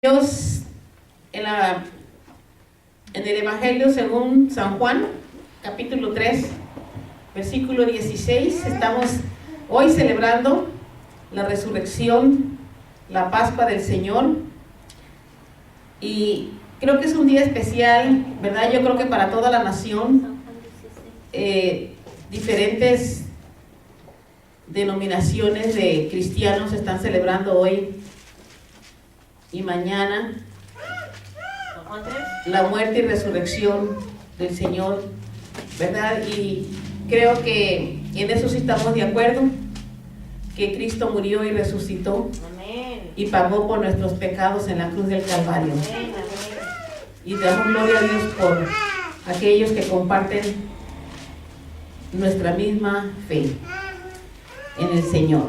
Dios en el Evangelio según San Juan, capítulo 3, versículo 16. Estamos hoy celebrando la resurrección, la Pascua del Señor. Y creo que es un día especial, ¿verdad? Yo creo que para toda la nación, diferentes denominaciones de cristianos están celebrando hoy y mañana la muerte y resurrección del Señor, ¿verdad? Y creo que en eso sí estamos de acuerdo, que Cristo murió y resucitó. Amén. Y pagó por nuestros pecados en la cruz del Calvario. Amén. Y damos gloria a Dios por aquellos que comparten nuestra misma fe en el Señor.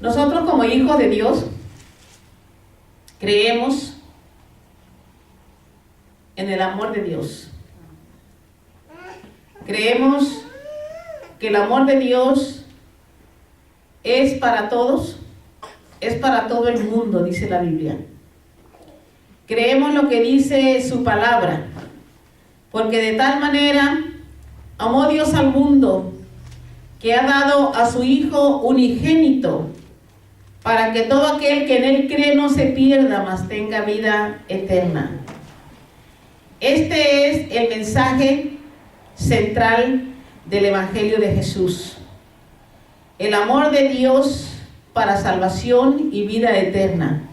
Nosotros como hijos de Dios creemos en el amor de Dios. Creemos que el amor de Dios es para todos, es para todo el mundo, dice la Biblia. Creemos lo que dice su palabra, porque de tal manera amó Dios al mundo que ha dado a su Hijo unigénito, para que todo aquel que en Él cree no se pierda, mas tenga vida eterna. Este es el mensaje central del Evangelio de Jesús. El amor de Dios para salvación y vida eterna.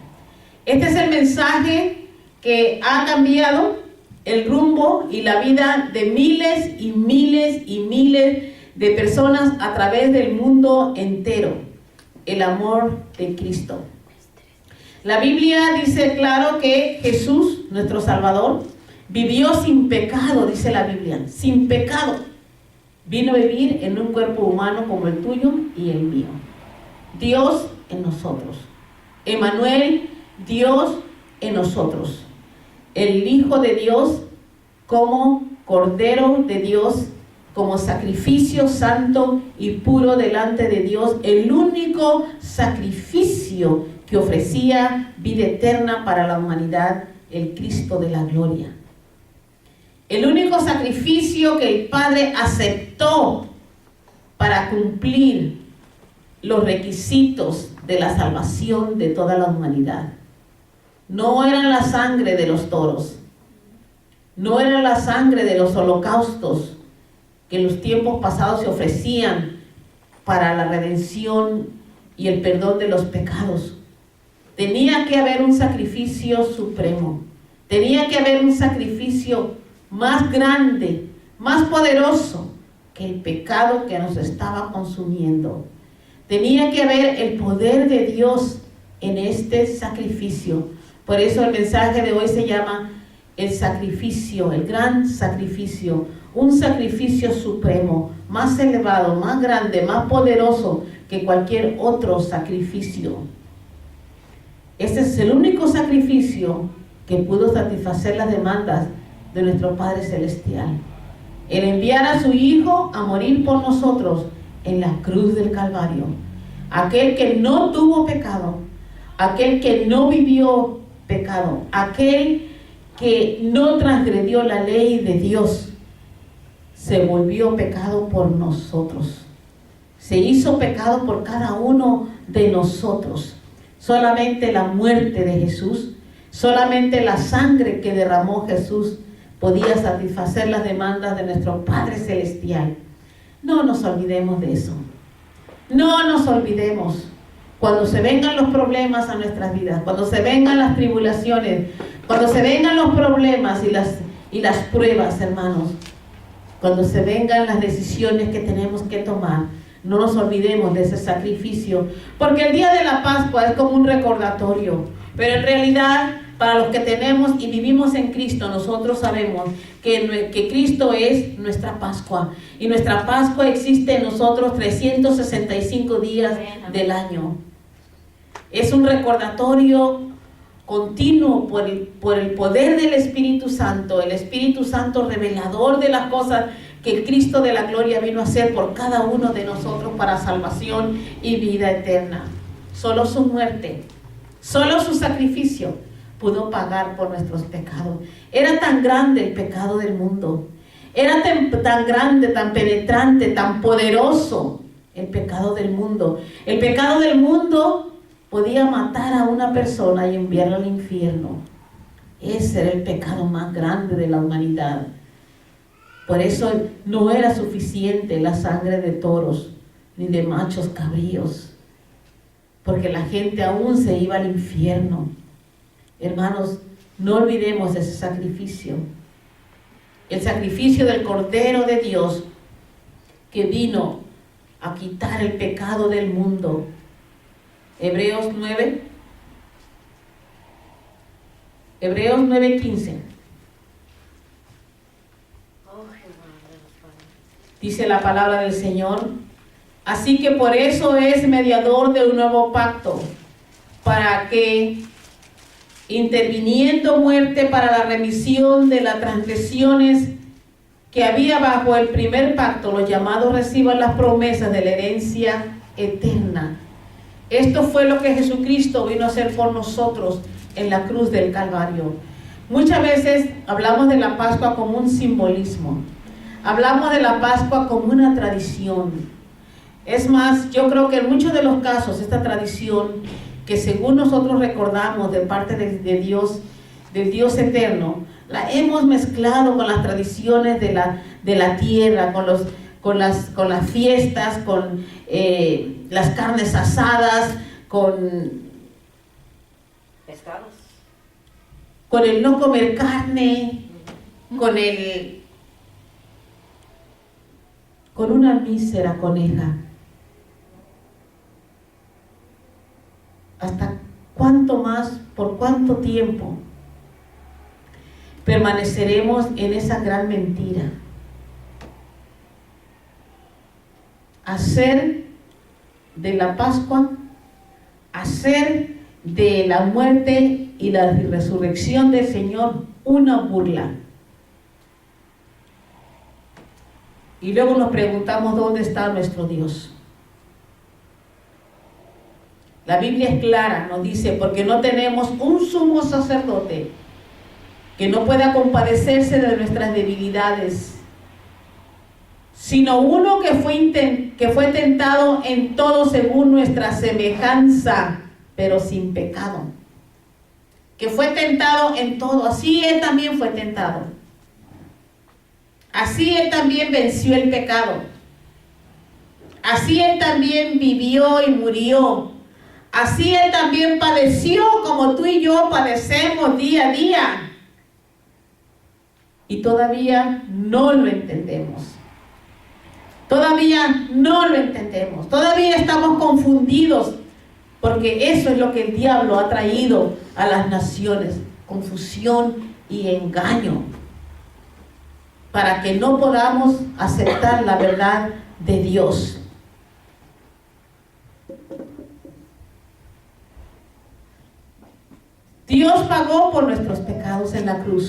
Este es el mensaje que ha cambiado el rumbo y la vida de miles y miles y miles de personas a través del mundo entero. El amor de Cristo. La Biblia dice claro que Jesús, nuestro Salvador, vivió sin pecado, dice la Biblia, sin pecado. Vino a vivir en un cuerpo humano como el tuyo y el mío. Dios en nosotros. Emmanuel, Dios en nosotros. El Hijo de Dios como Cordero de Dios, como sacrificio santo y puro delante de Dios, el único sacrificio que ofrecía vida eterna para la humanidad, el Cristo de la gloria. El único sacrificio que el Padre aceptó para cumplir los requisitos de la salvación de toda la humanidad. No era la sangre de los toros, no era la sangre de los holocaustos que en los tiempos pasados se ofrecían para la redención y el perdón de los pecados. Tenía que haber un sacrificio supremo. Tenía que haber un sacrificio más grande, más poderoso que el pecado que nos estaba consumiendo. Tenía que haber el poder de Dios en este sacrificio. Por eso el mensaje de hoy se llama el sacrificio, el gran sacrificio. Un sacrificio supremo, más elevado, más grande, más poderoso que cualquier otro sacrificio. Este es el único sacrificio que pudo satisfacer las demandas de nuestro Padre Celestial. El enviar a su Hijo a morir por nosotros en la cruz del Calvario. Aquel que no tuvo pecado, aquel que no vivió pecado, aquel que no transgredió la ley de Dios, se volvió pecado por nosotros. Se hizo pecado por cada uno de nosotros. Solamente la muerte de Jesús, solamente la sangre que derramó Jesús podía satisfacer las demandas de nuestro Padre Celestial. No nos olvidemos de eso. No nos olvidemos. Cuando se vengan los problemas a nuestras vidas, cuando se vengan las tribulaciones, cuando se vengan los problemas y las pruebas, hermanos, cuando se vengan las decisiones que tenemos que tomar, no nos olvidemos de ese sacrificio, porque el día de la Pascua es como un recordatorio, pero en realidad para los que tenemos y vivimos en Cristo, nosotros sabemos que Cristo es nuestra Pascua, y nuestra Pascua existe en nosotros 365 días del año. Es un recordatorio continuo por el poder del Espíritu Santo, el Espíritu Santo revelador de las cosas que el Cristo de la gloria vino a hacer por cada uno de nosotros para salvación y vida eterna. Solo su muerte, solo su sacrificio pudo pagar por nuestros pecados. Era tan grande el pecado del mundo. Era tan grande, tan penetrante, tan poderoso el pecado del mundo. El pecado del mundo podía matar a una persona y enviarla al infierno. Ese era el pecado más grande de la humanidad. Por eso no era suficiente la sangre de toros ni de machos cabríos, porque la gente aún se iba al infierno. Hermanos, no olvidemos ese sacrificio. El sacrificio del Cordero de Dios que vino a quitar el pecado del mundo. Hebreos 9:15. Dice la palabra del Señor: así que por eso es mediador de un nuevo pacto, para que, interviniendo muerte para la remisión de las transgresiones que había bajo el primer pacto, los llamados reciban las promesas de la herencia eterna. Esto fue lo que Jesucristo vino a hacer por nosotros en la cruz del Calvario. Muchas veces hablamos de la Pascua como un simbolismo. Hablamos de la Pascua como una tradición. Es más, yo creo que en muchos de los casos esta tradición, que según nosotros recordamos de parte de Dios, del Dios eterno, la hemos mezclado con las tradiciones de la tierra, con las fiestas, con las carnes asadas, con pescados, con el no comer carne, con una mísera coneja. ¿Hasta cuánto más, por cuánto tiempo permaneceremos en esa gran mentira? Hacer de la Pascua, hacer de la muerte y la resurrección del Señor una burla. Y luego nos preguntamos dónde está nuestro Dios. La Biblia es clara, nos dice, porque no tenemos un sumo sacerdote que no pueda compadecerse de nuestras debilidades, sino uno que fue tentado en todo según nuestra semejanza, pero sin pecado. Que fue tentado en todo, así Él también fue tentado. Así Él también venció el pecado. Así Él también vivió y murió. Así Él también padeció como tú y yo padecemos día a día. Y todavía no lo entendemos. Todavía no lo entendemos. Todavía estamos confundidos. Porque eso es lo que el diablo ha traído a las naciones. Confusión y engaño. Para que no podamos aceptar la verdad de Dios. Dios pagó por nuestros pecados en la cruz.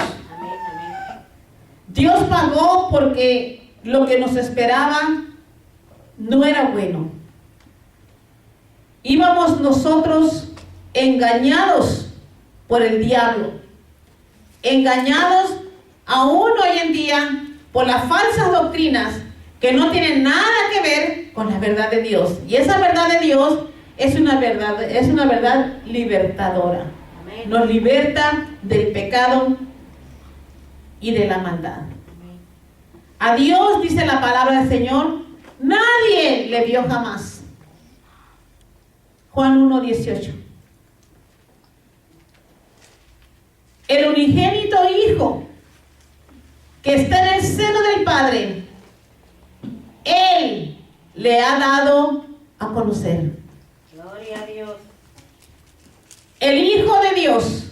Dios pagó porque lo que nos esperaba no era bueno. Íbamos nosotros engañados por el diablo, engañados aún hoy en día por las falsas doctrinas que no tienen nada que ver con la verdad de Dios. Y esa verdad de Dios es una verdad libertadora. Nos liberta del pecado y de la maldad. A Dios, dice la palabra del Señor, nadie le vio jamás. Juan 1:18. El unigénito Hijo que está en el seno del Padre, Él le ha dado a conocer. Gloria a Dios. El Hijo de Dios,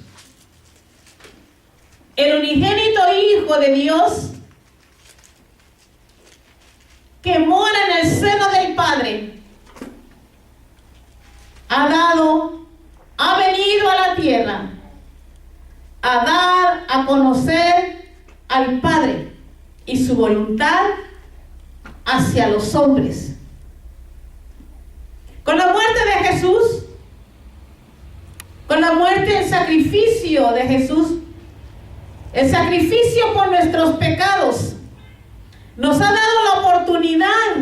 el unigénito Hijo de Dios, que mora en el seno del Padre, ha venido a la tierra a dar a conocer al Padre y su voluntad hacia los hombres. Con la muerte de Jesús, con la muerte y el sacrificio de Jesús, el sacrificio por nuestros pecados, nos ha dado la oportunidad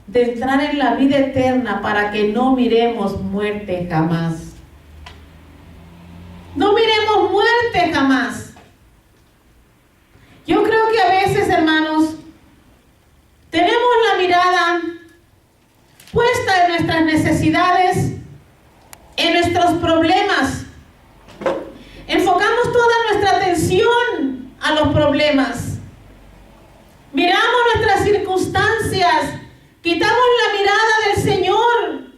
de entrar en la vida eterna para que no miremos muerte jamás. No miremos muerte jamás. Yo creo que a veces, hermanos, tenemos la mirada puesta en nuestras necesidades, en nuestros problemas. Enfocamos toda nuestra atención a los problemas. Miramos nuestras circunstancias, quitamos la mirada del Señor,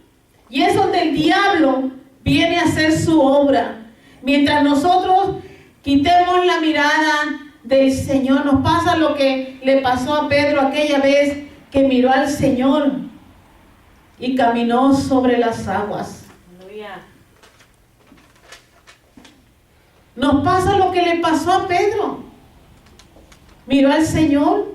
y es donde el diablo viene a hacer su obra. Mientras nosotros quitemos la mirada del Señor, nos pasa lo que le pasó a Pedro aquella vez que miró al Señor y caminó sobre las aguas. Nos pasa lo que le pasó a Pedro. Miró al Señor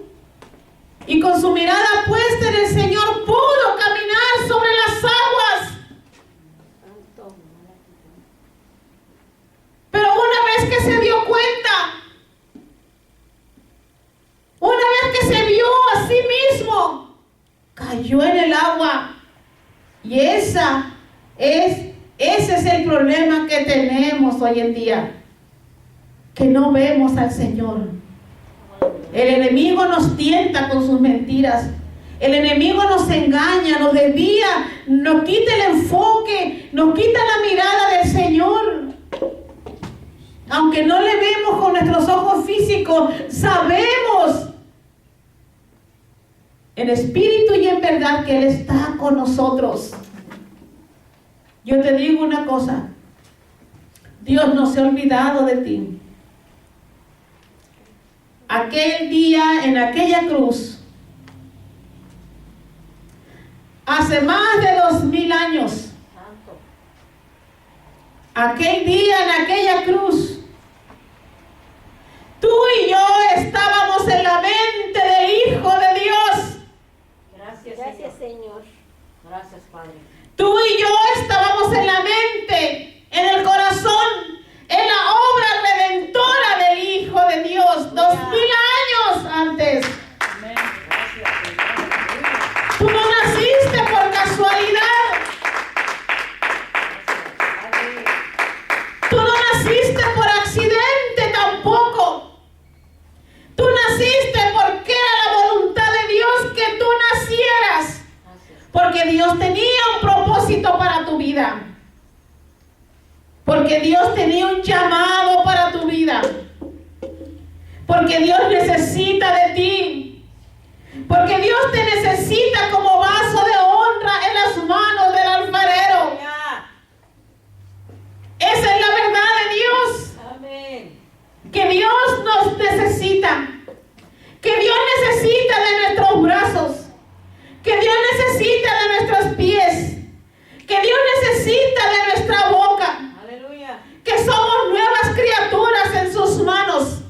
y con su mirada puesta en el Señor pudo caminar sobre las aguas. Pero una vez que se dio cuenta, una vez que se vio a sí mismo, cayó en el agua. Y ese es el problema que tenemos hoy en día, que no vemos al Señor. El enemigo nos tienta con sus mentiras. El enemigo nos engaña, nos desvía, nos quita el enfoque, nos quita la mirada del Señor. Aunque no le vemos con nuestros ojos físicos, sabemos en espíritu y en verdad que Él está con nosotros. Yo te digo una cosa: Dios no se ha olvidado de ti. Aquel día en aquella cruz, hace más de 2000 años, aquel día en aquella cruz, tú y yo estábamos en la mente del Hijo de Dios. Gracias, Señor. Gracias, Padre. Tú y yo estábamos en la mente, en el corazón, en la obra redentora del Hijo de Dios, 2000 años antes. Amén. Gracias, Señor. Tú no naciste por casualidad. Tú no naciste por accidente tampoco. Tú naciste porque era la voluntad de Dios que tú nacieras. Porque Dios tenía un propósito para tu vida. Porque Dios tenía un llamado para tu vida. Porque Dios necesita de ti. Porque Dios te necesita como vaso de honra en las manos del alfarero. Esa es la verdad de Dios. Amén. Que Dios nos necesita. Que Dios necesita de nuestros brazos. Que Dios necesita de nuestros pies. Que Dios necesita de nuestra boca. Aleluya. Que somos nuevas criaturas en sus manos.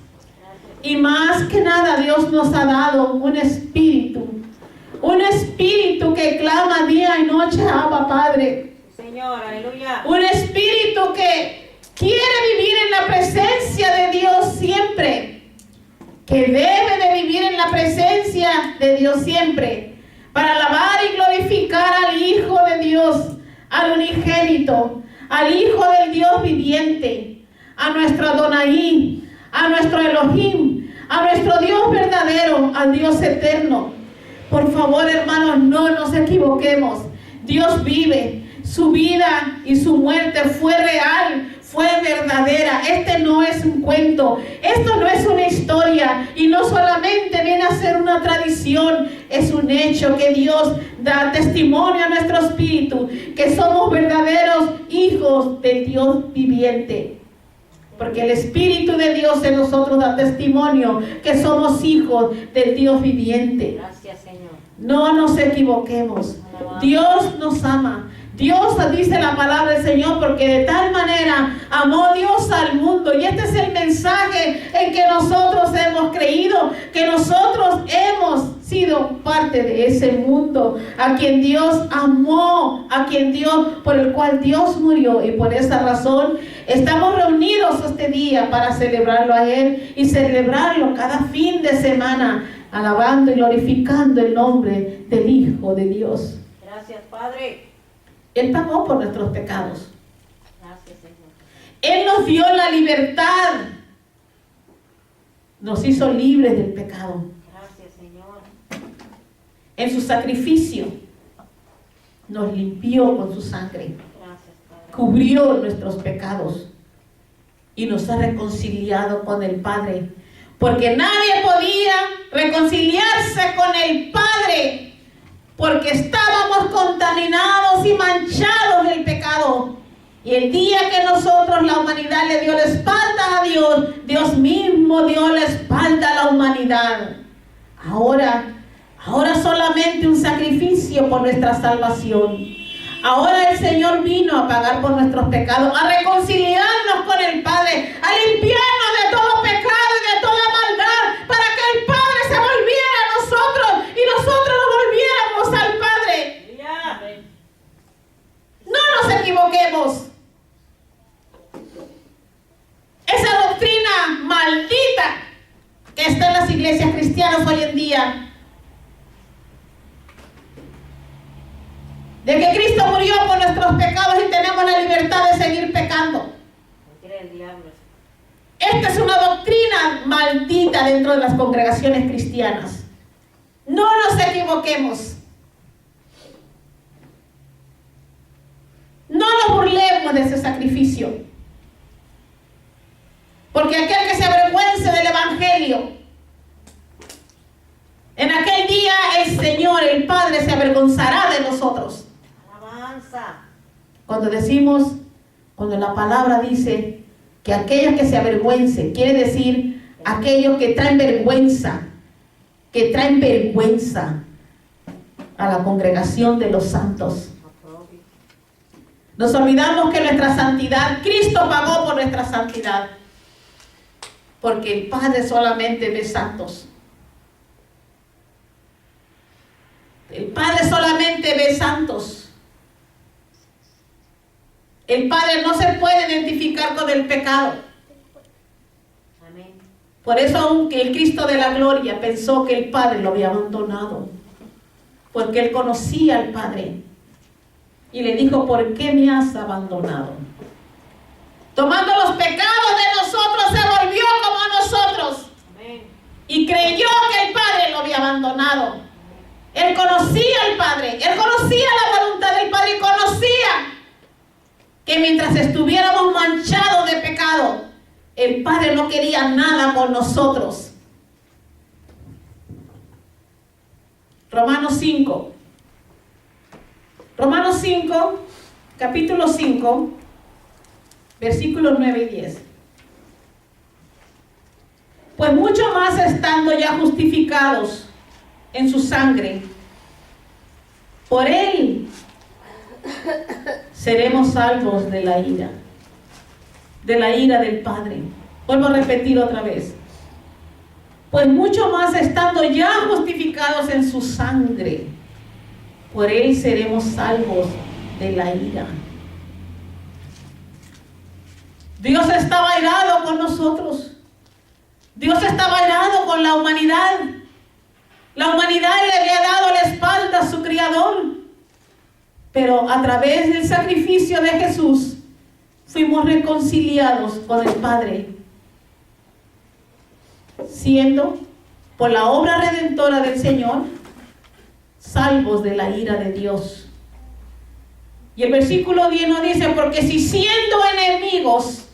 Y más que nada Dios nos ha dado un espíritu que clama día y noche: Abba, Padre. Señor, aleluya. Un espíritu que quiere vivir en la presencia de Dios siempre, que debe de vivir en la presencia de Dios siempre, para alabar y glorificar al Hijo de Dios, al unigénito, al Hijo del Dios viviente, a nuestro Adonai, a nuestro Elohim, a nuestro Dios verdadero, al Dios eterno. Por favor, hermanos, no nos equivoquemos. Dios vive. Su vida y su muerte fue real, fue verdadera. Este no es un cuento, esto no es una historia, y no solamente viene a ser una tradición, es un hecho que Dios da testimonio a nuestro espíritu, que somos verdaderos hijos del Dios viviente. Porque el Espíritu de Dios en nosotros da testimonio que somos hijos del Dios viviente. Gracias, Señor. No nos equivoquemos. Dios nos ama. Dios, dice la palabra del Señor, porque de tal manera amó Dios al mundo. Y este es el mensaje en que nosotros hemos creído, que nosotros hemos sido sido parte de ese mundo, a quien Dios amó, por el cual Dios murió, y por esa razón estamos reunidos este día para celebrarlo a Él y celebrarlo cada fin de semana, alabando y glorificando el nombre del Hijo de Dios. Gracias, Padre. Él pagó por nuestros pecados. Gracias, Señor. Él nos dio la libertad. Nos hizo libres del pecado. Gracias, Señor. En su sacrificio nos limpió con su sangre. Gracias, Padre. Cubrió nuestros pecados y nos ha reconciliado con el Padre. Porque nadie podía reconciliarse con el Padre, porque estábamos contaminados y manchados del pecado. Y el día que nosotros, la humanidad, le dio la espalda a Dios, Dios mismo dio la espalda a la humanidad. Ahora solamente un sacrificio por nuestra salvación. Ahora el Señor vino a pagar por nuestros pecados, a reconciliarnos con el Padre, a limpiarnos de todo pecado y de toda maldad, para que el Padre se volviera a nosotros y nosotros nos volviéramos al Padre. Aleluya. No nos equivoquemos. Esa doctrina maldita que está en las iglesias cristianas hoy en día, de que Cristo murió por nuestros pecados y tenemos la libertad de seguir pecando. Me cree el diablo. Esta es una doctrina maldita dentro de las congregaciones cristianas. No nos equivoquemos. No nos burlemos de ese sacrificio. Porque aquel que se avergüence del Evangelio, en aquel día el Señor, el Padre, se avergonzará de nosotros. Alabanza. Cuando la palabra dice que aquellos que se avergüencen, quiere decir aquellos que traen vergüenza a la congregación de los santos. Nos olvidamos que nuestra santidad, Cristo pagó por nuestra santidad, porque el Padre solamente ve santos. El Padre solamente ve santos. El Padre no se puede identificar con el pecado. Amén. Por eso, aunque el Cristo de la gloria pensó que el Padre lo había abandonado, porque Él conocía al Padre, y le dijo: ¿por qué me has abandonado? Tomando los pecados de nosotros, se volvió como nosotros. Amén. Y creyó que el Padre lo había abandonado. Él conocía al Padre, Él conocía la voluntad del Padre y conocía que mientras estuviéramos manchados de pecado, el Padre no quería nada con nosotros. Romanos 5, capítulo 5, versículos 9 y 10. Pues mucho más estando ya justificados en su sangre, por Él seremos salvos de la ira del Padre. Vuelvo a repetir otra vez. Pues mucho más estando ya justificados en su sangre, por Él seremos salvos de la ira. Dios está airado con nosotros. Dios está airado con la humanidad. La humanidad le había dado la espalda a su Creador. Pero a través del sacrificio de Jesús fuimos reconciliados con el Padre, siendo por la obra redentora del Señor salvos de la ira de Dios. Y el versículo 10 nos dice: porque si siendo enemigos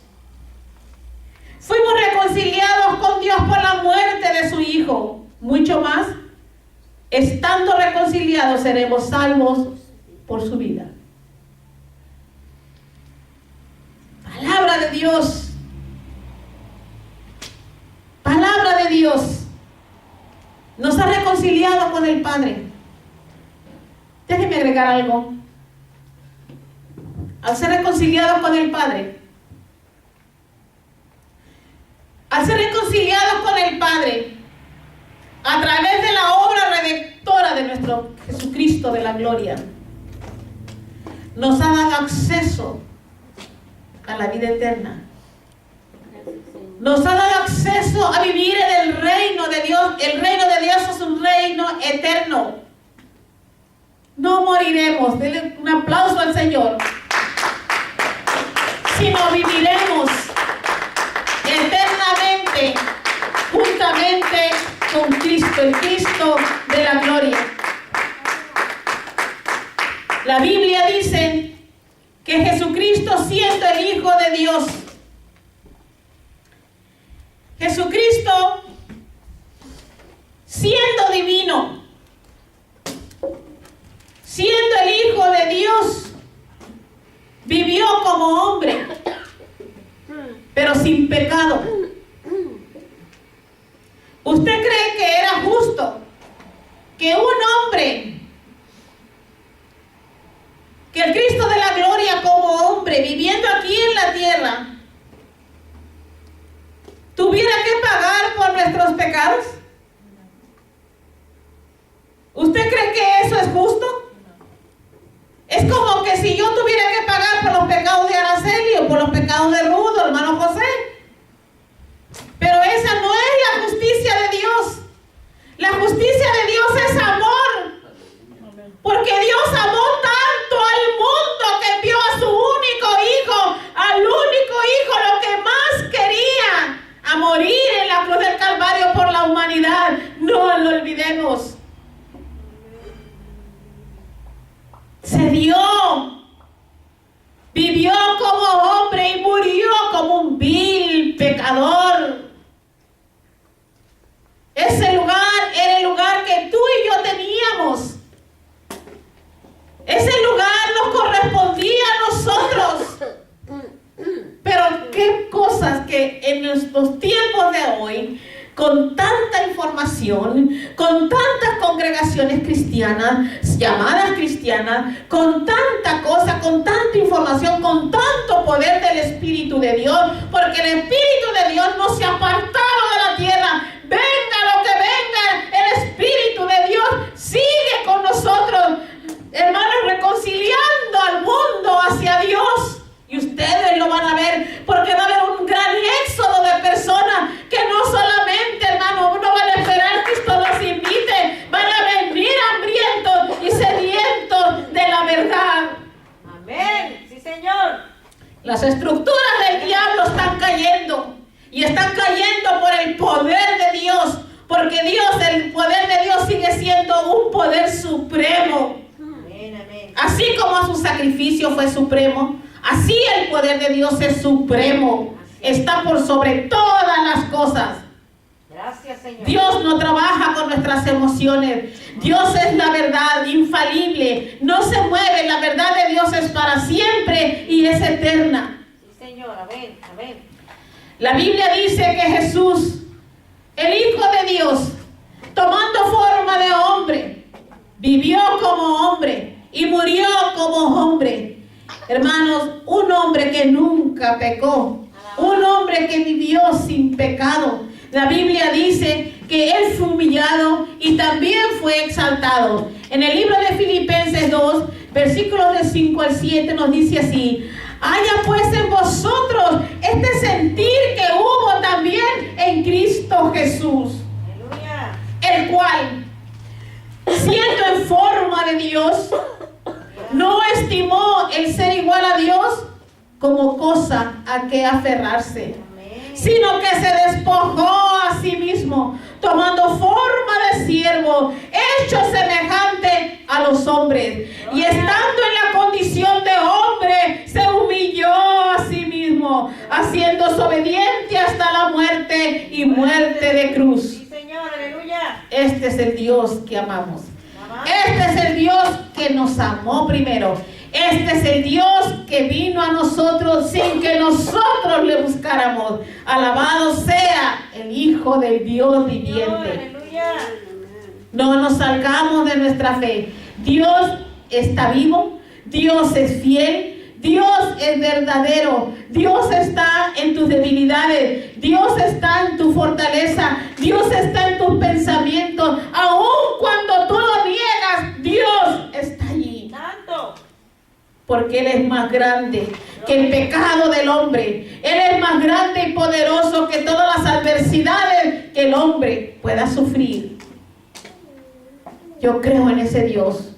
fuimos reconciliados con Dios por la muerte de su Hijo, mucho más, estando reconciliados, seremos salvos por su vida. Palabra de Dios. Palabra de Dios. Nos ha reconciliado con el Padre. Déjenme agregar algo. Al ser reconciliados con el Padre, a través de la obra Cristo de la gloria. Nos ha dado acceso a la vida eterna. Nos ha dado acceso a vivir en el reino de Dios. El reino de Dios es un reino eterno. No moriremos. Denle un aplauso al Señor. Sino viviremos eternamente, juntamente con Cristo, el Cristo de la gloria. La Biblia dice que Jesucristo, siendo el Hijo de Dios, Jesucristo, siendo divino, siendo el Hijo de Dios, vivió como hombre, pero sin pecado. ¿Usted cree que era justo que un hombre, que el Cristo de la gloria como hombre, viviendo aquí en la tierra, tuviera que pagar por nuestros pecados? ¿Usted cree que eso es justo? Es como que si yo tuviera que pagar por los pecados de Araceli o por los pecados de Rudo, hermano José. Pero esa no es la justicia de Dios. La justicia de Dios es amor. Porque Dios amó tanto al mundo que envió a su único hijo, al único hijo, lo que más quería, a morir en la cruz del Calvario por la humanidad. No lo olvidemos. Se dio, vivió como hombre y murió como un vil pecador. Ese lugar era el lugar que tú y yo teníamos. Ese lugar nos correspondía a nosotros. Pero qué cosas que en nuestros tiempos de hoy, con tanta información, con tantas congregaciones cristianas, llamadas cristianas, con tanta cosa, con tanta información, con tanto poder del Espíritu de Dios, porque el Espíritu de Dios no se ha apartado de la tierra. Venga lo que venga, el Espíritu de Dios sigue con nosotros, hermanos, reconciliando al mundo hacia Dios. Y ustedes lo van a ver, porque va a haber un gran éxodo de personas que no solamente, hermano, no van a esperar que Cristo los invite, van a venir hambrientos y sedientos de la verdad. Amén. Sí, Señor. Las estructuras del diablo están cayendo, y están cayendo por el poder de Dios, porque Dios, el poder de Dios sigue siendo un poder supremo. Amén, amén. Así como su sacrificio fue supremo, así el poder de Dios es supremo. Está por sobre todas las cosas. Gracias, Señor. Dios no trabaja con nuestras emociones. Dios es la verdad infalible. No se mueve. La verdad de Dios es para siempre y es eterna. Sí, Señor. Amén, amén. La Biblia dice que Jesús, el Hijo de Dios, tomando forma de hombre, vivió como hombre y murió como hombre. Hermanos, un hombre que nunca pecó, un hombre que vivió sin pecado. La Biblia dice que Él fue humillado y también fue exaltado. En el libro de Filipenses 2, versículos de 5 al 7 nos dice así: haya pues en vosotros este sentir que hubo también en Cristo Jesús, Aleluya. el cual, siendo en forma de Dios, no estimó el ser igual a Dios como cosa a que aferrarse, Amén. sino que se despojó a sí mismo, tomando forma de siervo, hecho semejante a los hombres, y estando en la condición de hombre, se humilló a sí mismo, haciéndose obediente hasta la muerte y muerte de cruz. Sí, Señor. Aleluya. Este es el Dios que amamos. Amén. Este es el Dios que nos amó primero. Este es el Dios que vino a nosotros sin que nosotros le buscáramos. Alabado sea el Hijo del Dios viviente. Aleluya. No nos salgamos de nuestra fe. Dios está vivo. Dios es fiel. Dios es verdadero. Dios está en tus debilidades. Dios está en tu fortaleza. Dios está en tus pensamientos. Aun cuando tú lo niegas, Dios porque Él es más grande que el pecado del hombre. Él es más grande y poderoso que todas las adversidades que el hombre pueda sufrir. Yo creo en ese Dios.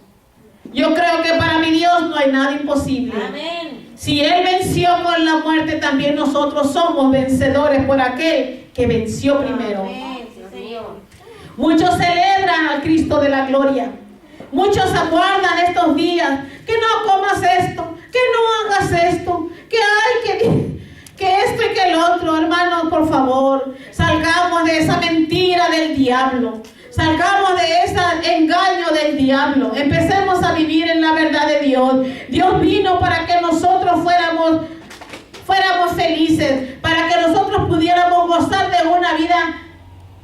Yo creo que para mi Dios no hay nada imposible. Amén. Si Él venció con la muerte, también nosotros somos vencedores por aquel que venció primero. Amén, sí, Señor. Muchos celebran al Cristo de la gloria. Muchos aguardan estos días. Que no comas esto, que no hagas esto, que hay que esto y que el otro. Hermanos, por favor, salgamos de esa mentira del diablo. Salgamos de ese engaño del diablo. Empecemos a vivir en la verdad de Dios. Dios vino para que nosotros fuéramos felices, para que nosotros pudiéramos gozar de una vida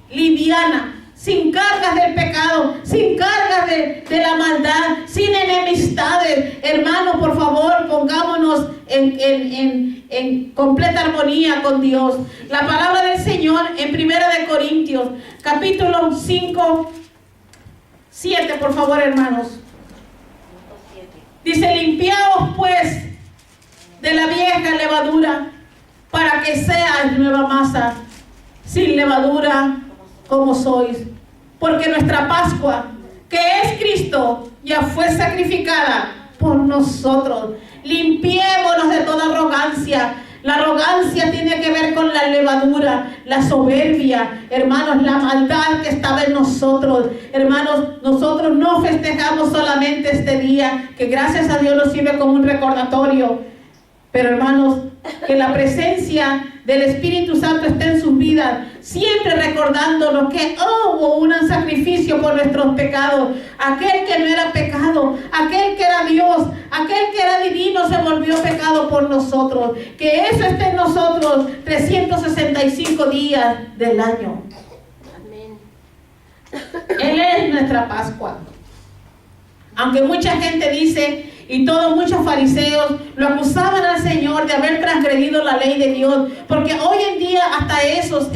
liviana, sin cargas del pecado, sin cargas de la maldad, sin enemistades. Hermanos, por favor, pongámonos en completa armonía con Dios. La palabra del Señor en 1 Corintios, capítulo 5, 7, por favor, hermanos. Dice: limpiaos pues de la vieja levadura, para que seáis nueva masa, sin levadura como sois. Porque nuestra Pascua, que es Cristo, ya fue sacrificada por nosotros. Limpiémonos de toda arrogancia. La arrogancia tiene que ver con la levadura, la soberbia, hermanos, la maldad que estaba en nosotros. Hermanos, nosotros no festejamos solamente este día, que gracias a Dios nos sirve como un recordatorio. Pero hermanos, que la presencia del Espíritu Santo esté en sus vidas, siempre recordándonos que hubo un sacrificio por nuestros pecados. Aquel que no era pecado, aquel que era Dios, aquel que era divino, se volvió pecado por nosotros. Que eso esté en nosotros 365 días del año. Amén. Él es nuestra Pascua. Aunque mucha gente dice, y muchos fariseos lo acusaban al Señor de haber transgredido la ley de Dios, porque hoy en día hasta eso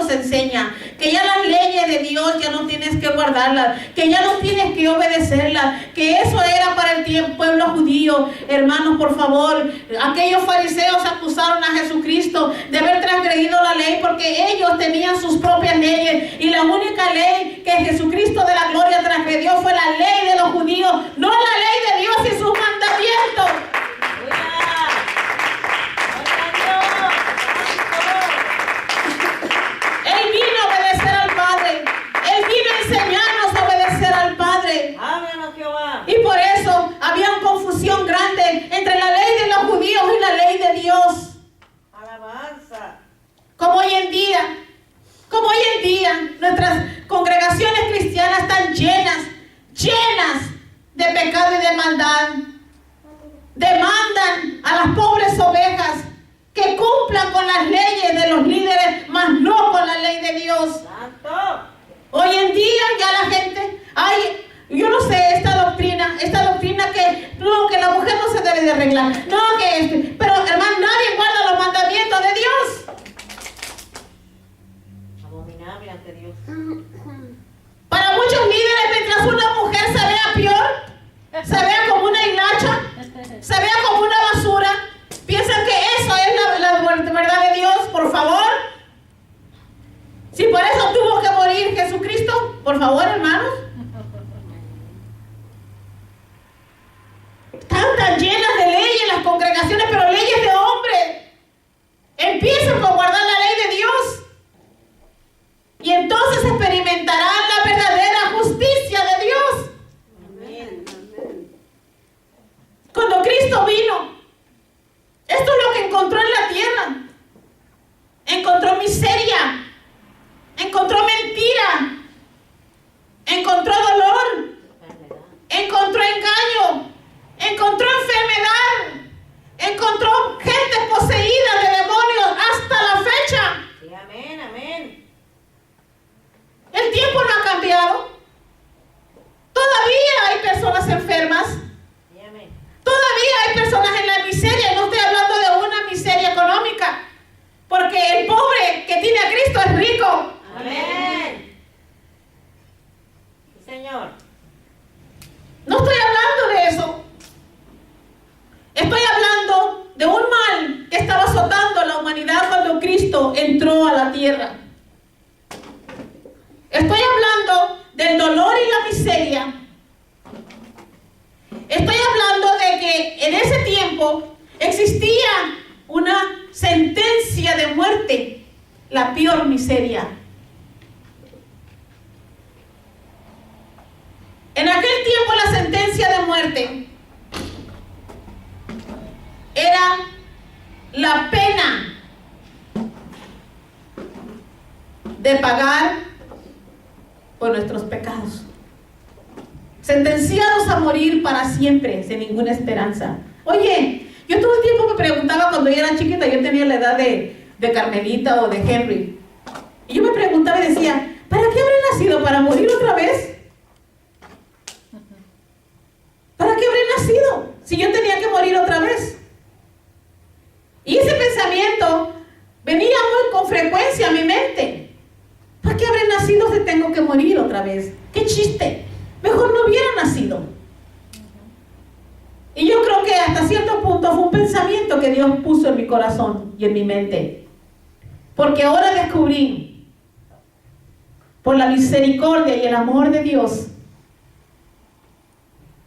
se enseña, que ya las leyes de Dios ya no tienes que guardarlas, que ya no tienes que obedecerlas, que eso era para el pueblo judío. Hermanos, por favor, aquellos fariseos acusaron a Jesucristo de haber transgredido la ley, porque ellos tenían sus propias leyes, y la única ley que Jesucristo de la gloria transgredió fue la ley de los judíos, no la ley de Dios y sus mandamientos. Él vino a obedecer al Padre. Él vino a enseñarnos a obedecer al Padre. Ábranos, Jehová. Y por eso había una confusión grande entre la ley de los judíos y la ley de Dios. Alabanza. Como hoy en día, nuestras congregaciones cristianas están llenas de pecado y de maldad. Demandan a las pobres ovejas que cumplan con las leyes de los líderes, mas no con la ley de Dios. Santo. Hoy en día ya la gente, yo no sé, esta doctrina que no, que la mujer no se debe de arreglar, no, pero hermano, nadie guarda los mandamientos de Dios. Abominable ante Dios. Para muchos líderes, mientras una mujer se vea peor, se vea como una hilacha, se vea como una basura, piensan que eso es la verdad de Dios. Por favor, si por eso tuvo que morir Jesucristo, por favor, hermanos. Están tan llenas de leyes las congregaciones, pero leyes de hombres. Empiecen por guardar la ley de Dios, y entonces experimentarán la verdadera justicia de Dios. Amén. Cuando Cristo vino, esto es lo que encontró en la tierra. Encontró miseria, encontró mentira, encontró vino a la tierra. Estoy hablando del dolor y la miseria. Estoy hablando de que en ese tiempo existía una sentencia de muerte, la peor miseria. En aquel tiempo la sentencia de muerte era la pena de pagar por nuestros pecados. Sentenciados a morir para siempre, sin ninguna esperanza. Oye, yo todo el tiempo me preguntaba cuando yo era chiquita, yo tenía la edad de Carmelita o de Henry. Y yo me preguntaba y decía, ¿para qué habré nacido? ¿Para morir otra vez? ¿Para qué habré nacido si yo tenía que morir otra vez? Y ese pensamiento venía muy con frecuencia a mi mente. ¿Para qué habré nacido si tengo que morir otra vez? ¡Qué chiste! Mejor no hubiera nacido. Y yo creo que hasta cierto punto fue un pensamiento que Dios puso en mi corazón y en mi mente. Porque ahora descubrí, por la misericordia y el amor de Dios,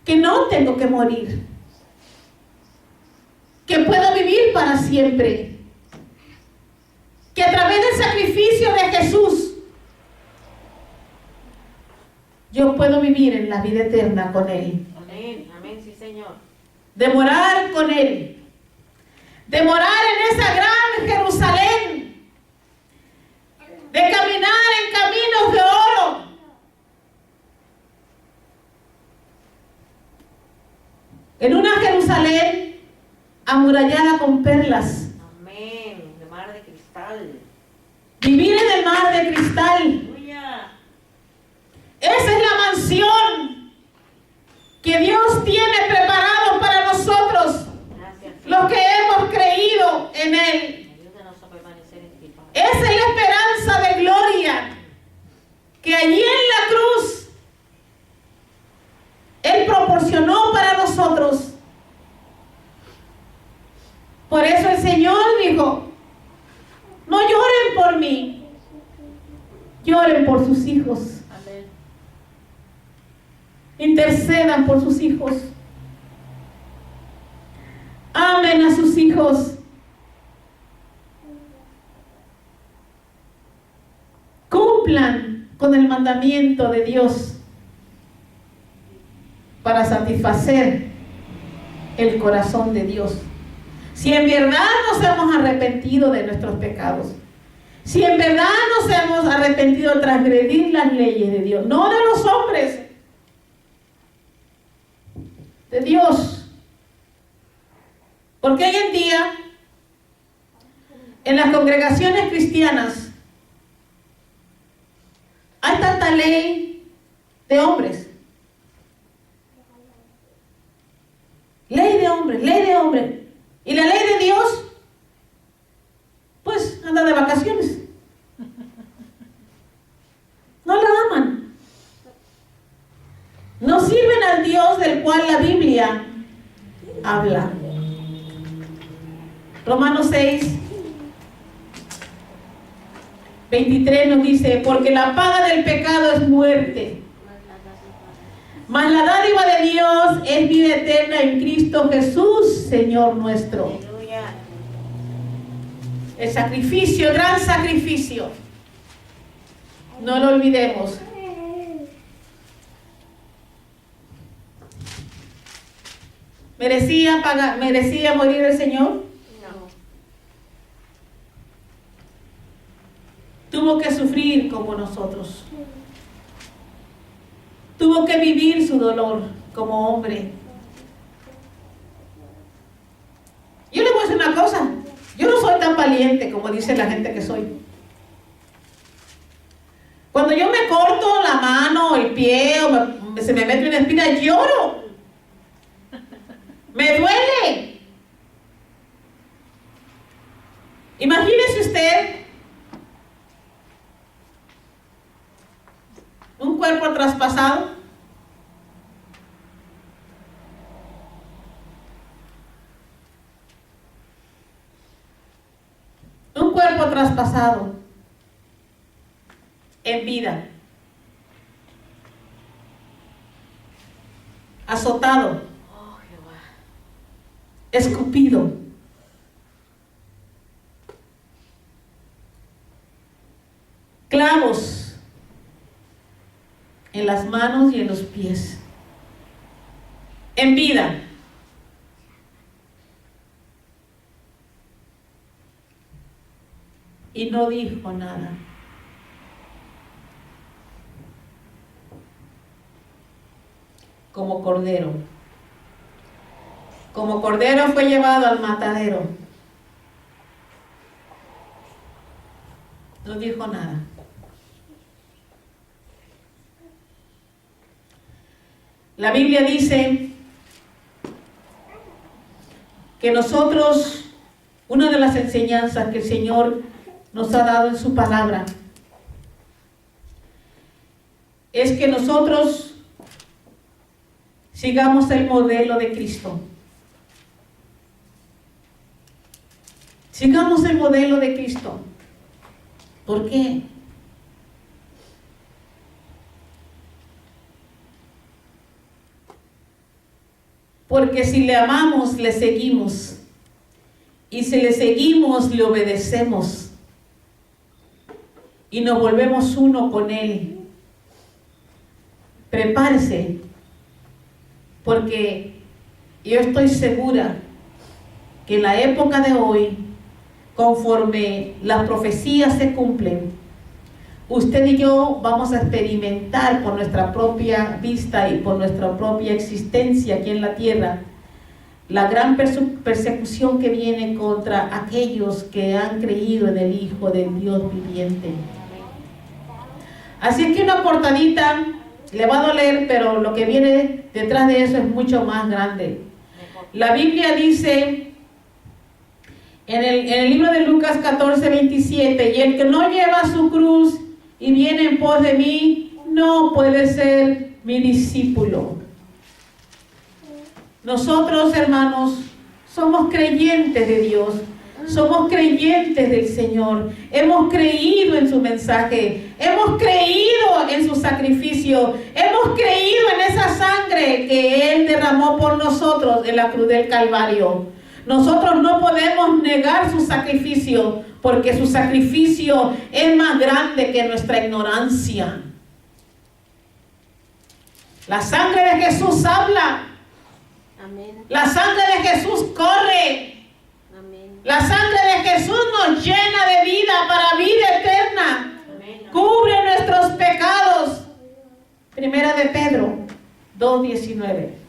que no tengo que morir, que puedo vivir para siempre, que a través del sacrificio de Jesús yo puedo vivir en la vida eterna con Él. Amén, amén, sí, Señor. De morar con Él, de morar en esa gran Jerusalén, de caminar en caminos de oro, en una Jerusalén amurallada con perlas. Amén, de mar de cristal. Vivir en el mar de cristal. Aleluya. Esa es la mansión que Dios tiene preparado para nosotros, Gracias. los que hemos creído en Él. Ayúdanos a permanecer en ti, Padre. Esa es la esperanza de gloria, que allí en la cruz Él proporcionó para nosotros. Por eso el Señor dijo, no lloren por mí, lloren por sus hijos. Amén. Intercedan por sus hijos. Amen a sus hijos. Cumplan con el mandamiento de Dios para satisfacer el corazón de Dios. Si en verdad nos hemos arrepentido de nuestros pecados, si en verdad nos hemos arrepentido de transgredir las leyes de Dios, no de los hombres, de Dios. Porque hoy en día, en las congregaciones cristianas, hay tanta ley de hombres. Ley de hombres, ley de hombres. Y la ley de Dios, pues anda de vacaciones. No la aman. No sirven al Dios del cual la Biblia habla. Romanos 6, 23 nos dice, porque la paga del pecado es muerte, mas la dádiva de Dios es vida eterna en Cristo Jesús, Señor nuestro. Aleluya. El sacrificio, gran sacrificio. No lo olvidemos. ¿Merecía morir el Señor? No. Tuvo que sufrir como nosotros. Tuvo que vivir su dolor como hombre. Yo le voy a decir una cosa. Yo no soy tan valiente como dice la gente que soy. Cuando yo me corto la mano, el pie, o se me mete una espina, lloro. Me duele. Imagínese usted un cuerpo traspasado. Un cuerpo traspasado. en vida. Azotado, Oh, Jehová. escupido, clavos en las manos y en los pies, en vida. Y no dijo nada. Como cordero fue llevado al matadero. No dijo nada. La Biblia dice que nosotros, una de las enseñanzas que el Señor nos ha dado en su palabra, es que nosotros sigamos el modelo de Cristo. Sigamos el modelo de Cristo. ¿Por qué? Porque si le amamos, le seguimos. Y si le seguimos, le obedecemos. Y nos volvemos uno con Él. Prepárese, porque yo estoy segura que en la época de hoy, conforme las profecías se cumplen, usted y yo vamos a experimentar por nuestra propia vista y por nuestra propia existencia aquí en la tierra la gran persecución que viene contra aquellos que han creído en el Hijo del Dios viviente. Así que una portadita le va a doler, pero lo que viene detrás de eso es mucho más grande. La Biblia dice en el libro de Lucas 14:27, y el que no lleva su cruz y viene en pos de mí, no puede ser mi discípulo. Nosotros, hermanos, somos creyentes de Dios, somos creyentes del Señor, hemos creído en su mensaje, hemos creído en su sacrificio, hemos creído en esa sangre que Él derramó por nosotros en la cruz del Calvario. Nosotros no podemos negar su sacrificio, porque su sacrificio es más grande que nuestra ignorancia. La sangre de Jesús habla. Amén. La sangre de Jesús corre. Amén. La sangre de Jesús nos llena de vida para vida eterna. Amén. Cubre nuestros pecados. Primera de Pedro 2:19.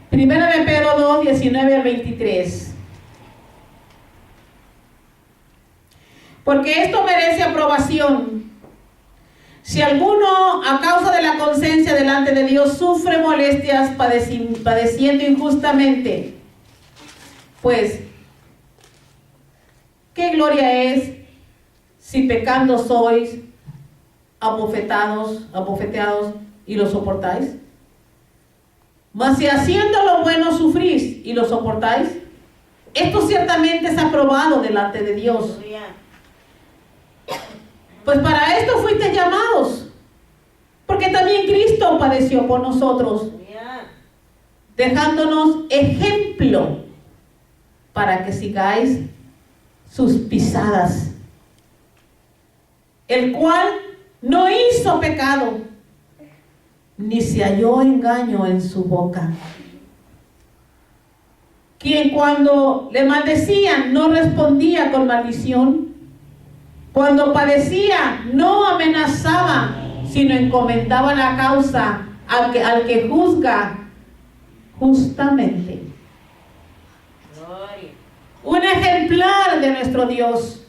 Primera de Pedro 2:19 al 23. Porque esto merece aprobación. Si alguno, a causa de la conciencia delante de Dios, sufre molestias padeciendo injustamente, pues, ¿qué gloria es si pecando sois abofeteados y lo soportáis? Mas si haciendo lo bueno sufrís y lo soportáis, esto ciertamente es aprobado delante de Dios. Pues para esto fuisteis llamados, porque también Cristo padeció por nosotros, dejándonos ejemplo para que sigáis sus pisadas, el cual no hizo pecado, ni se halló engaño en su boca. Quien cuando le maldecían no respondía con maldición, cuando padecía no amenazaba, sino encomendaba la causa al que juzga justamente. Gloria. Un ejemplar de nuestro Dios.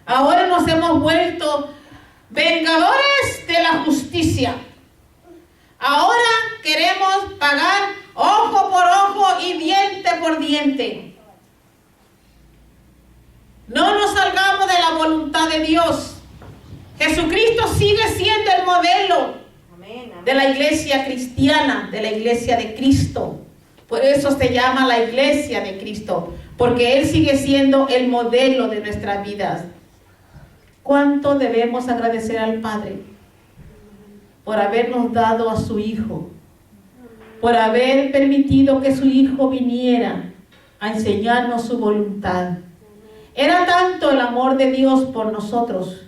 Ahora nos hemos vuelto vengadores de la justicia. Ahora queremos pagar ojo por ojo y diente por diente. No nos salgamos de la voluntad de Dios. de la iglesia cristiana, de la iglesia de Cristo. Por eso se llama la iglesia de Cristo, porque Él sigue siendo el modelo de nuestras vidas. ¿Cuánto debemos agradecer al Padre por habernos dado a su Hijo? Por haber permitido que su Hijo viniera a enseñarnos su voluntad. Era tanto el amor de Dios por nosotros,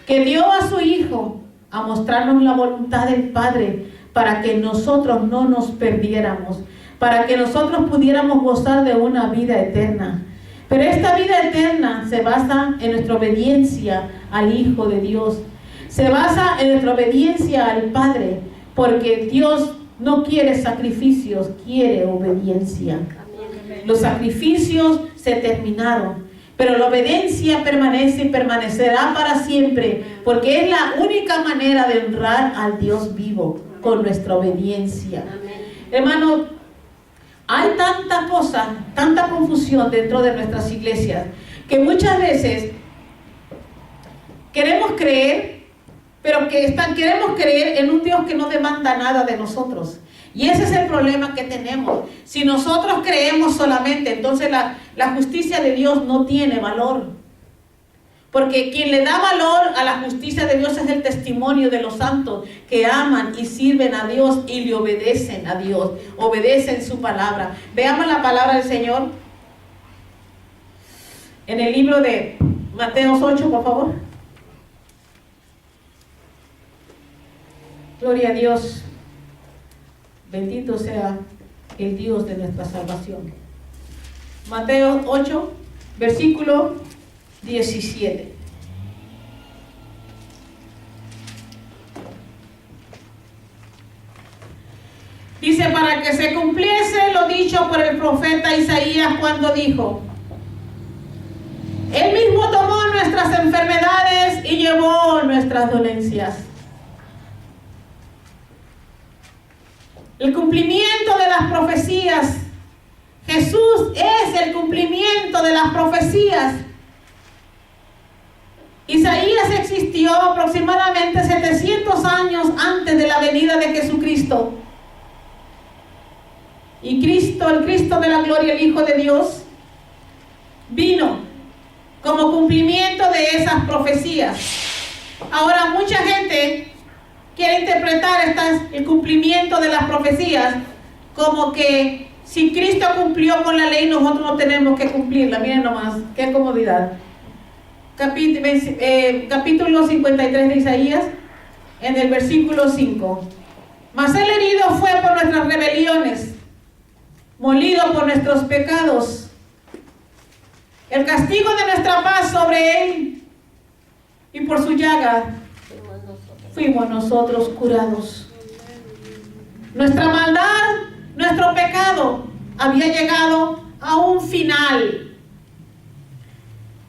que dio a su Hijo a mostrarnos la voluntad del Padre, para que nosotros no nos perdiéramos, para que nosotros pudiéramos gozar de una vida eterna. Pero esta vida eterna se basa en nuestra obediencia al Hijo de Dios. Se basa en nuestra obediencia al Padre, porque Dios no quiere sacrificios, quiere obediencia. Los sacrificios se terminaron, pero la obediencia permanece y permanecerá para siempre, porque es la única manera de honrar al Dios vivo, con nuestra obediencia. Hermano, hay tanta cosa, tanta confusión dentro de nuestras iglesias, que muchas veces queremos creer, pero queremos creer en un Dios que no demanda nada de nosotros. Y ese es el problema que tenemos. Si nosotros creemos solamente, entonces la justicia de Dios no tiene valor. Porque quien le da valor a la justicia de Dios es el testimonio de los santos que aman y sirven a Dios y le obedecen a Dios, obedecen su palabra. Veamos la palabra del Señor en el libro de Mateo 8, por favor. Gloria a Dios. Bendito sea el Dios de nuestra salvación. Mateo 8, versículo 17. Dice, para que se cumpliese lo dicho por el profeta Isaías cuando dijo: Él mismo tomó nuestras enfermedades y llevó nuestras dolencias. El cumplimiento de las profecías. Jesús es el cumplimiento de las profecías. Isaías existió aproximadamente 700 años antes de la venida de Jesucristo. Y Cristo, el Cristo de la gloria, el Hijo de Dios, vino como cumplimiento de esas profecías. Ahora mucha gente quiere interpretar el cumplimiento de las profecías como que si Cristo cumplió con la ley, nosotros no tenemos que cumplirla. Miren nomás, qué comodidad. Capítulo 53 de Isaías, en el versículo 5. Mas Él herido fue por nuestras rebeliones, molido por nuestros pecados. El castigo de nuestra paz sobre Él, y por su llaga fuimos nosotros curados. Nuestra maldad, nuestro pecado había llegado a un final.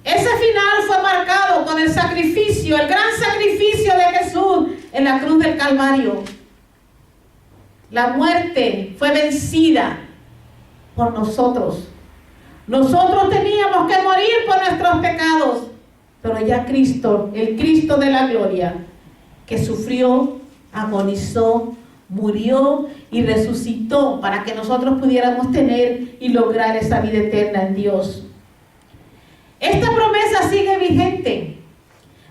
Ese final fue marcado con el sacrificio, el gran sacrificio de Jesús en la cruz del Calvario. La muerte fue vencida por nosotros. Nosotros teníamos que morir por nuestros pecados, pero ya Cristo, el Cristo de la gloria, que sufrió, agonizó, murió y resucitó para que nosotros pudiéramos tener y lograr esa vida eterna en Dios. Esta promesa sigue vigente.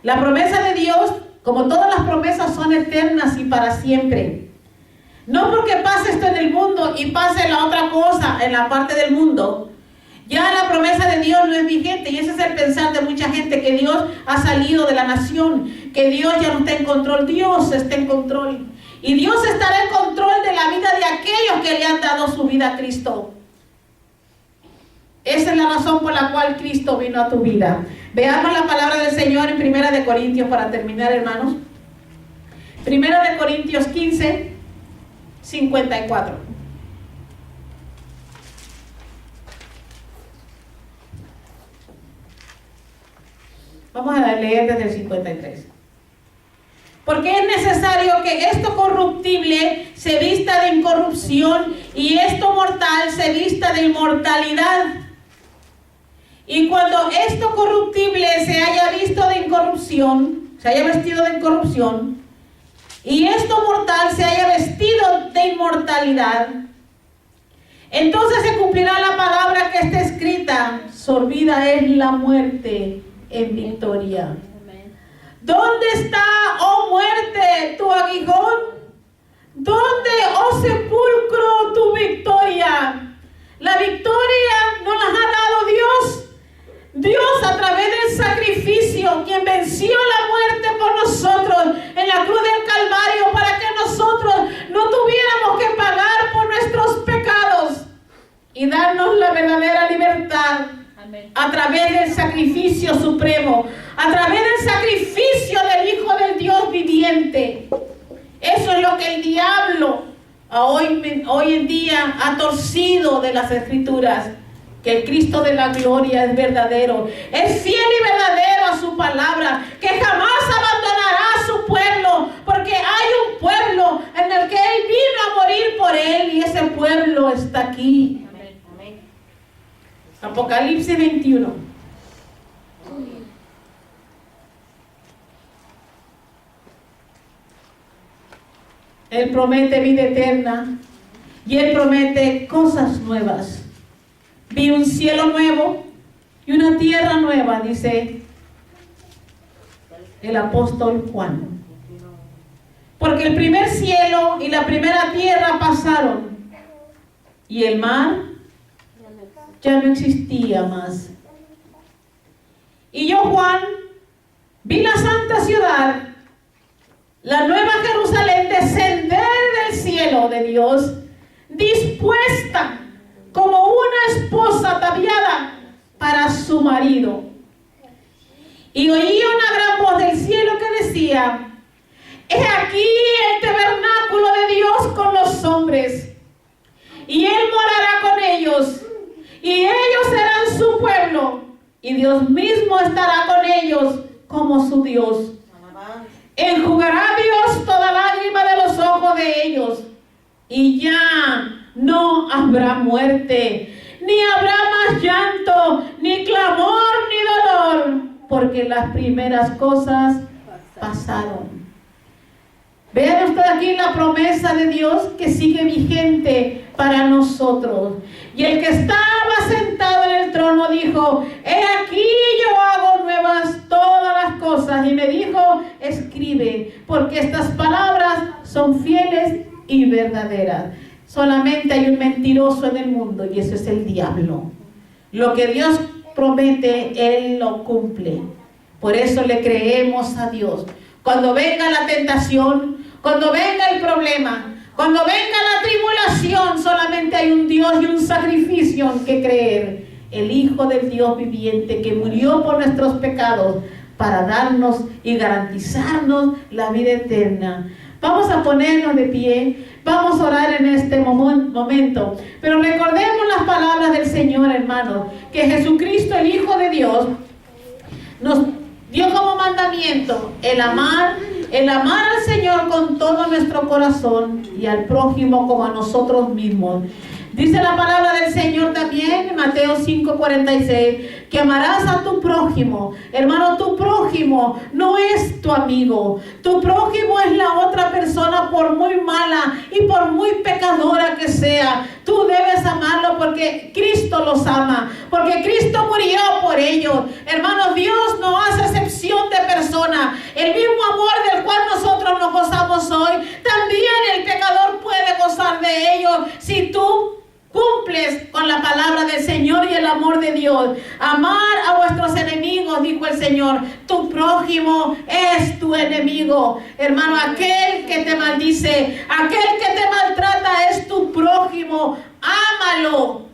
La promesa de Dios, como todas las promesas, son eternas y para siempre. No porque pase esto en el mundo y pase la otra cosa en la parte del mundo, ya la promesa de Dios no es vigente. Y ese es el pensar de mucha gente, que Dios ha salido de la nación, que Dios ya no está en control. Dios está en control. Y Dios estará en control de la vida de aquellos que le han dado su vida a Cristo. Esa es la razón por la cual Cristo vino a tu vida. Veamos la palabra del Señor en 1 Corintios para terminar, hermanos. 1 Corintios 15, 54. Vamos a leer desde el 53. Porque es necesario que esto corruptible se vista de incorrupción y esto mortal se vista de inmortalidad. Y cuando esto corruptible se haya visto de incorrupción, se haya vestido de incorrupción, y esto mortal se haya vestido de inmortalidad, entonces se cumplirá la palabra que está escrita: sorbida es la muerte en victoria. ¿Dónde está, oh muerte, tu aguijón? ¿Dónde, oh sepulcro, tu victoria? La victoria nos la ha dado Dios. Dios, a través del sacrificio, quien venció la muerte por nosotros en la cruz del Calvario, para que nosotros no tuviéramos que pagar por nuestros pecados y darnos la verdadera libertad. Amén. A través del sacrificio supremo, a través del sacrificio del Hijo del Dios viviente. Eso es lo que el diablo hoy en día ha torcido de las Escrituras. Que el Cristo de la gloria es verdadero, es fiel y verdadero a su palabra, que jamás abandonará a su pueblo, porque hay un pueblo en el que Él vino a morir por él, y ese pueblo está aquí. Amén. Amén. Apocalipsis 21. Él promete vida eterna y Él promete cosas nuevas. Vi un cielo nuevo y una tierra nueva, dice el apóstol Juan. Porque el primer cielo y la primera tierra pasaron y el mar ya no existía más. Y yo, Juan, vi la santa ciudad, la nueva Jerusalén, descender del cielo de Dios, dispuesta como una esposa ataviada para su marido. Y oí una gran voz del cielo que decía: he aquí el tabernáculo de Dios con los hombres, y Él morará con ellos, y ellos serán su pueblo, y Dios mismo estará con ellos como su Dios. Enjugará Dios toda lágrima de los ojos de ellos, y ya no habrá muerte, ni habrá más llanto, ni clamor, ni dolor, porque las primeras cosas pasaron. Vean ustedes aquí la promesa de Dios que sigue vigente para nosotros. Y el que estaba sentado en el trono dijo: he aquí yo hago nuevas todas las cosas. Y me dijo: escribe, porque estas palabras son fieles y verdaderas. Solamente hay un mentiroso en el mundo, y ese es el diablo. Lo que Dios promete, Él lo cumple. Por eso le creemos a Dios. Cuando venga la tentación, cuando venga el problema, cuando venga la tribulación, solamente hay un Dios y un sacrificio en que creer. El Hijo del Dios viviente, que murió por nuestros pecados para darnos y garantizarnos la vida eterna. Vamos a ponernos de pie. Vamos a orar en este momento. Pero recordemos las palabras del Señor, hermanos, que Jesucristo, el Hijo de Dios, nos dio como mandamiento el amar al Señor con todo nuestro corazón y al prójimo como a nosotros mismos. Dice la palabra del Señor también en Mateo 5:46, que amarás a tu prójimo. Hermano, tu prójimo no es tu amigo. Tu prójimo es la otra persona, por muy mala y por muy pecadora que sea. Tú debes amarlo porque Cristo los ama, porque Cristo murió por ellos. Hermano, Dios no hace excepción de persona. El mismo amor del cual nosotros nos gozamos hoy, también el pecador puede gozar de ellos si tú cumples con la palabra del Señor y el amor de Dios. Amar a vuestros enemigos, dijo el Señor. Tu prójimo es tu enemigo. Hermano, aquel que te maldice, aquel que te maltrata es tu prójimo. Ámalo.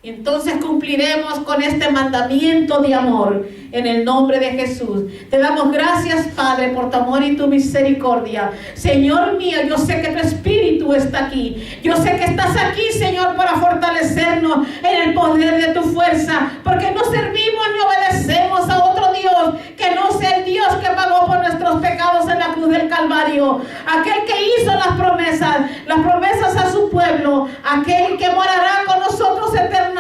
Entonces cumpliremos con este mandamiento de amor en el nombre de Jesús. Te damos gracias, Padre, por tu amor y tu misericordia. Señor mío, yo sé que tu Espíritu está aquí. Yo sé que estás aquí, Señor, para fortalecernos en el poder de tu fuerza, porque no servimos ni obedecemos a otro Dios que no sea el Dios que pagó por nuestros pecados en la cruz del Calvario. Aquel que hizo las promesas a su pueblo, aquel que morará con nosotros eternamente.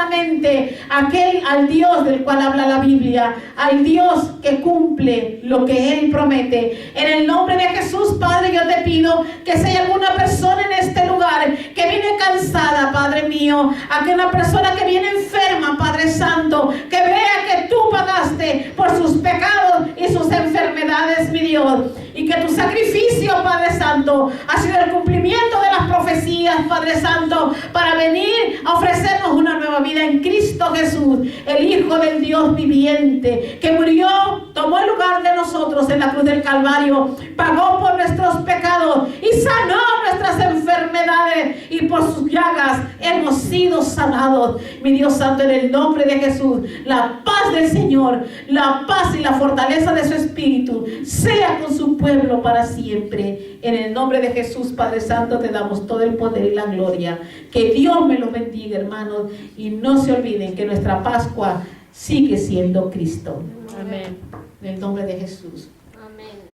solamente al Dios del cual habla la Biblia, al Dios que cumple lo que Él promete. En el nombre de Jesús, Padre, yo te pido que si hay alguna persona en este lugar que viene cansada, Padre mío, aquella persona que viene enferma, Padre Santo, que vea que tú pagaste por sus pecados y sus enfermedades, mi Dios, y que tu sacrificio, Padre Santo, ha sido el cumplimiento de las profecías, Padre Santo, para venir a ofrecernos una nueva vida en Cristo Jesús, el Hijo del Dios viviente, que murió, tomó el lugar de nosotros en la cruz del Calvario, pagó por nuestros pecados y sanó nuestras enfermedades, y por sus llagas hemos sido sanados. Mi Dios Santo, en el nombre de Jesús, la paz del Señor, la paz y la fortaleza de su Espíritu sea con su pueblo para siempre. En el nombre de Jesús, Padre Santo, te damos todo el poder y la gloria. Que Dios me los bendiga, hermanos, y no se olviden que nuestra Pascua sigue siendo Cristo. Amén. En el nombre de Jesús.